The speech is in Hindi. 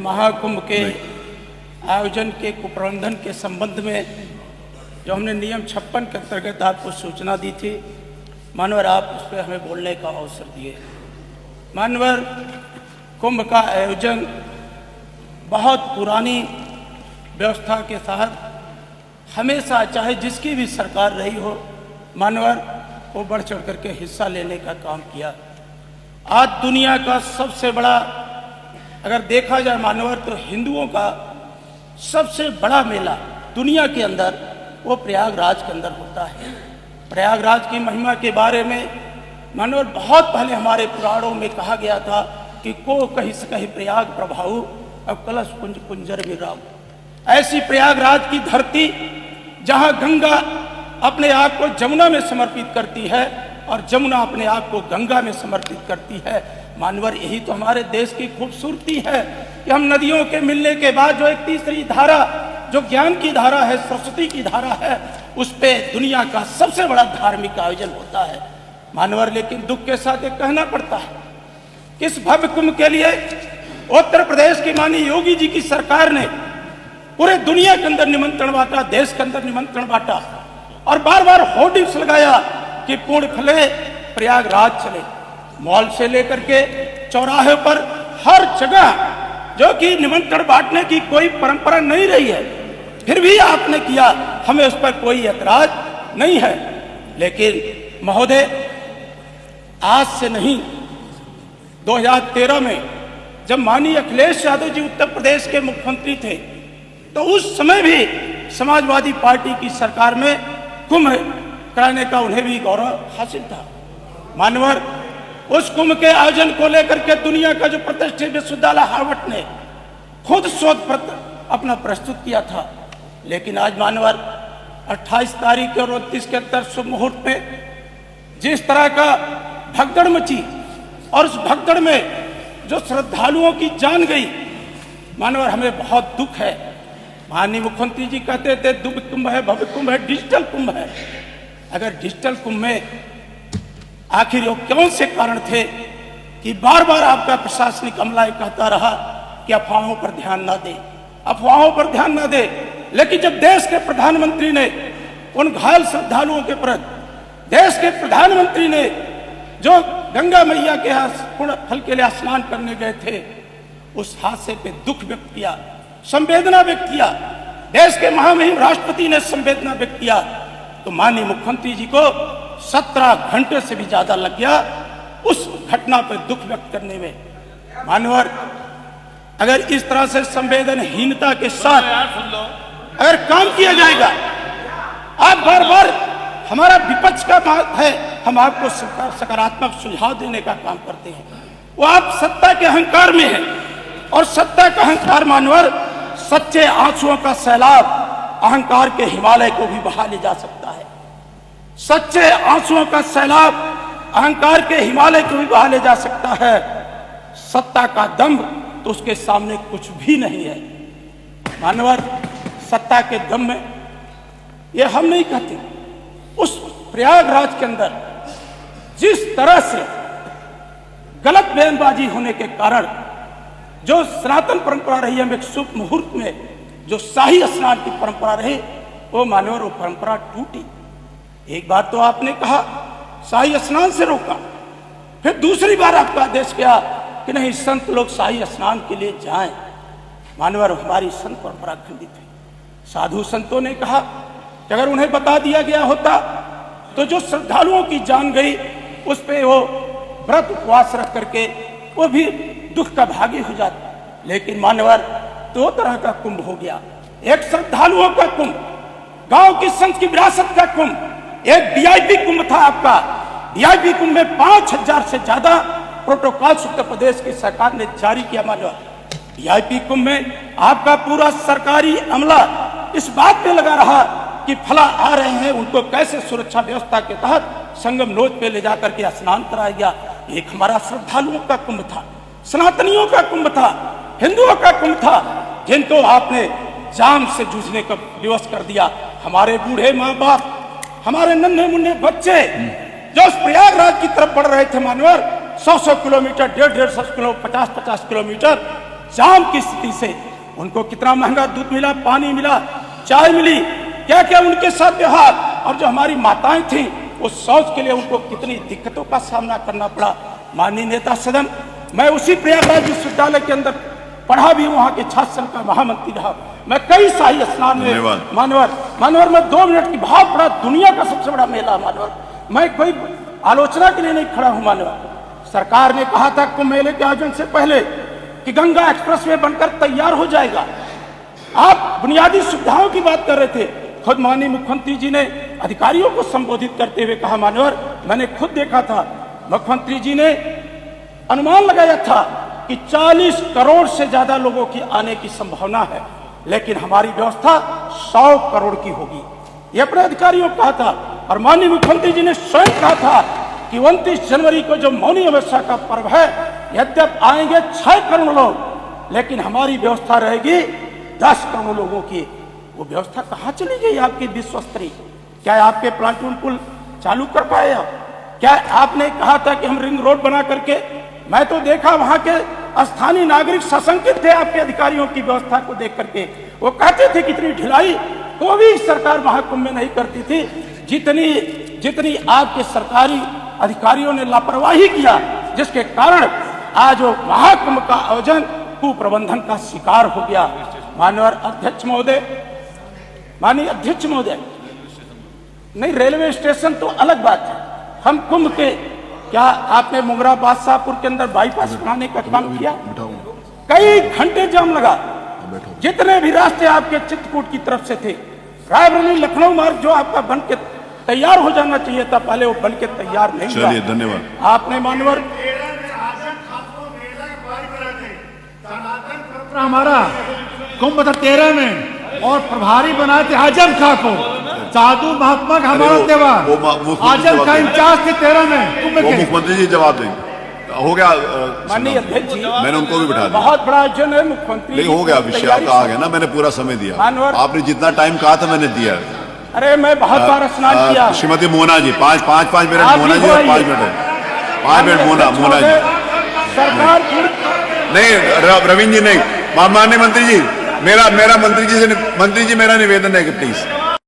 महाकुंभ के आयोजन के कुप्रबंधन के संबंध में जो हमने नियम 56 के अंतर्गत आपको सूचना दी थी, मानवर आप उस पर हमें बोलने का अवसर दिए। मानवर कुंभ का आयोजन बहुत पुरानी व्यवस्था के तहत हमेशा चाहे जिसकी भी सरकार रही हो, मानवर वो बढ़ चढ़ करके हिस्सा लेने का काम किया। आज दुनिया का सबसे बड़ा अगर देखा जाए मानवर तो हिंदुओं का सबसे बड़ा मेला दुनिया के अंदर वो प्रयागराज के अंदर होता है। प्रयागराज की महिमा के बारे में मानवर बहुत पहले हमारे पुराणों में कहा गया था कि को कहीं से कहीं प्रयाग प्रभाऊ अब कलश कुंज कुंजर विराम। ऐसी प्रयागराज की धरती जहां गंगा अपने आप को जमुना में समर्पित करती है और जमुना अपने आप को गंगा में समर्पित करती है। मानवर यही तो हमारे देश की खूबसूरती है कि हम नदियों के मिलने के बाद जो एक तीसरी धारा जो ज्ञान की धारा है, सरस्वती की धारा है, उस पे दुनिया का सबसे बड़ा धार्मिक आयोजन होता है। मानवर लेकिन दुख के साथ एक कहना पड़ता है कि इस भव्य कुंभ के लिए उत्तर प्रदेश की माननीय योगी जी की सरकार ने पूरे दुनिया के अंदर निमंत्रण बांटा, देश के अंदर निमंत्रण बांटा और बार बार होर्डिंग्स लगाया कि पूर्ण फले प्रयागराज चले। मॉल से लेकर के चौराहे पर हर जगह जो कि निमंत्रण बांटने की कोई परंपरा नहीं रही है, फिर भी आपने किया, हमें उस पर कोई ऐतराज नहीं है। लेकिन महोदय, आज से नहीं 2013 में जब माननीय अखिलेश यादव जी उत्तर प्रदेश के मुख्यमंत्री थे तो उस समय भी समाजवादी पार्टी की सरकार में कुंभ कराने का उन्हें भी गौरव हासिल था। मानवर उस कुंभ के आयोजन को लेकर के दुनिया का जो प्रतिष्ठित विश्वविद्यालय हार्वर्ड ने खुद शोध पत्र अपना प्रस्तुत किया था। लेकिन आज मानवर 28 तारीख और 29 के अंदर शुभ मुहूर्त में जिस तरह का भगदड़ मची और उस भगदड़ में जो श्रद्धालुओं की जान गई, मानवर हमें बहुत दुख है। माननीय मुख्यमंत्री जी कहते थे दिव्य कुंभ है, भव्य कुंभ है, डिजिटल कुंभ है। अगर डिजिटल कुंभ में आखिर वो कौन से कारण थे कि बार बार आपका प्रशासनिक अमला कहता रहा कि अफवाहों पर ध्यान ना दे, अफवाहों पर ध्यान ना दे। लेकिन जब देश के प्रधानमंत्री ने उन घायल श्रद्धालुओं के प्रति, देश के प्रधानमंत्री ने जो गंगा मैया के यहाँ पूर्ण फल के लिए स्नान करने गए थे, उस हादसे पे दुख व्यक्त किया, संवेदना व्यक्त किया, देश के महामहिम राष्ट्रपति ने संवेदना व्यक्त किया, तो माननीय मुख्यमंत्री जी को 17 घंटे से भी ज्यादा लग गया उस घटना पर दुख व्यक्त करने में। मानवर अगर इस तरह से संवेदनहीनता के साथ अगर काम किया जाएगा, आप बार बार हमारा विपक्ष का बात है, हम आपको सकारात्मक सुझाव देने का काम करते हैं, वो आप सत्ता के अहंकार में है और सत्ता का अहंकार मानवर सच्चे आंसुओं का सैलाब अहंकार के हिमालय को भी बहा ले जा सकता है। सच्चे आंसुओं का सैलाब अहंकार के हिमालय को भी बहा ले जा सकता है। सत्ता का दंभ तो उसके सामने कुछ भी नहीं है। मानवर सत्ता के दम में ये हम नहीं कहते, उस प्रयागराज के अंदर जिस तरह से गलत बयानबाजी होने के कारण जो सनातन परंपरा रही है, एक शुभ मुहूर्त में जो शाही स्नान की परंपरा रही, वो मानवर वो परंपरा टूटी। एक बार तो आपने कहा शाही स्नान से रोका, फिर दूसरी बार आपका आदेश किया कि नहीं संत लोग शाही स्नान के लिए जाएं। मानवर हमारी संत परंपरा खंडित है। साधु संतों ने कहा कि अगर उन्हें बता दिया गया होता तो जो श्रद्धालुओं की जान गई उस पे वो व्रत उपवास रख करके वो भी दुख का भागी हो जाता। लेकिन मानवर दो तरह का कुंभ हो गया, एक श्रद्धालुओं का कुंभ, गांव की संत की विरासत का कुंभ, एक वीआईपी कुंभ था आपका। वीआईपी कुंभ में 5000 से ज्यादा प्रोटोकॉल उत्तर प्रदेश की सरकार ने जारी किया। मानवर वीआईपी कुंभ में आपका पूरा सरकारी अमला इस बात पे लगा रहा कि फला आ रहे हैं, उनको कैसे सुरक्षा व्यवस्था के तहत संगम नोच पे ले जाकर के स्नान कराया गया। एक हमारा श्रद्धालुओं का कुंभ था, सनातनियों का कुंभ था, हिंदुओं का कुंभ था, जिनको आपने जान से जूझने का विवश कर दिया। हमारे बूढ़े माँ बाप, हमारे नन्हे मुन्ने बच्चे जो उस प्रयागराज की तरफ बढ़ रहे थे मानवर, 100 किलोमीटर, 150 किलो, 50 किलोमीटर जाम की स्थिति से उनको कितना महंगा दूध मिला, पानी मिला, चाय मिली, क्या क्या उनके साथ व्यवहार, और जो हमारी माताएं थीं वो शौच के लिए उनको कितनी दिक्कतों का सामना करना पड़ा। माननीय नेता सदन, मैं उसी प्रयागराज विश्वविद्यालय के अंदर पढ़ा भी, वहां के छात्र संघ का महामंत्री रहा। मैं कई शाही स्नान में मानवर में 2 मिनट की भाव पड़ा, दुनिया का सबसे बड़ा मेला मानवर। मैं कोई आलोचना के लिए नहीं खड़ा हूं मानवर। सरकार ने कहा था कुंभ मेले के आयोजन से पहले कि गंगा एक्सप्रेसवे बनकर तैयार हो जाएगा। आप बुनियादी सुविधाओं की बात कर रहे थे। खुद माननीय मुख्यमंत्री जी ने अधिकारियों को संबोधित करते हुए कहा, मानवर मैंने खुद देखा था, मुख्यमंत्री जी ने अनुमान लगाया था कि 40 करोड़ से ज्यादा लोगों की आने की संभावना है, लेकिन हमारी व्यवस्था 100 करोड़ की होगी, ये अपने अधिकारियों को कहा था। और माननीय मुख्यमंत्री जी ने स्वयं कहा था कि 29 जनवरी को जो मौनी अमावस्या का पर्व है, यद्यप आएंगे 6 करोड़ लोग, लेकिन हमारी व्यवस्था रहेगी 10 करोड़ लोगों की। वो व्यवस्था कहाँ चली गई आपकी विश्व स्तरीय? क्या आपके प्लाटून पुल चालू कर पाए आप? क्या आपने कहा था कि हम रिंग रोड बना करके, मैं तो देखा वहां के स्थानीय नागरिक सशंकित थे आपके अधिकारियों की व्यवस्था को देख करके। वो कहते थे कितनी ढिलाई तो भी सरकार महाकुंभ में नहीं करती थी, जितनी आपके सरकारी अधिकारियों ने लापरवाही किया, जिसके कारण आज वो महाकुंभ का आयोजन कुप्रबंधन का शिकार हो गया। माननीय अध्यक्ष महोदय, नहीं, रेलवे स्टेशन तो अलग बात है। हम कुंभ के, क्या आपने मुंगरा बादशाहपुर के अंदर बाईपास बनाने का काम किया? कई घंटे जाम लगा। जितने भी रास्ते आपके चित्रकूट की तरफ से थे, रायबरेली लखनऊ मार्ग जो आपका बन के तैयार हो जाना चाहिए था, पहले वो बन के तैयार नहीं हुआ। चलिए, धन्यवाद। आपने मानवर हमारा कुंभ था 13 में, और प्रभारी बनाए थे आजम खां को। साधु महात्मा का हमारा त्योहार, आजम खां इंचार्ज थे 13 में कुंभ के। मुख्यमंत्री जी जवाब देंगे। हो गया माननीय अध्यक्ष जी, मैंने उनको भी बिठा दिया। बहुत बड़ा आयोजन है मुख्यमंत्री। नहीं, हो गया, विषय आपका आ गया ना, मैंने पूरा समय दिया। आपने जितना टाइम कहा था मैंने दिया। अरे मैं बहुत बार स्नान किया। श्रीमती मोना जी, 5 मिनट मोना जी, और 5 मिनट 5 मिनट मोना जी। सरकार नहीं, रविंद्र जी नहीं, माननीय मंत्री जी, मेरा मंत्री जी मेरा निवेदन है कि प्लीज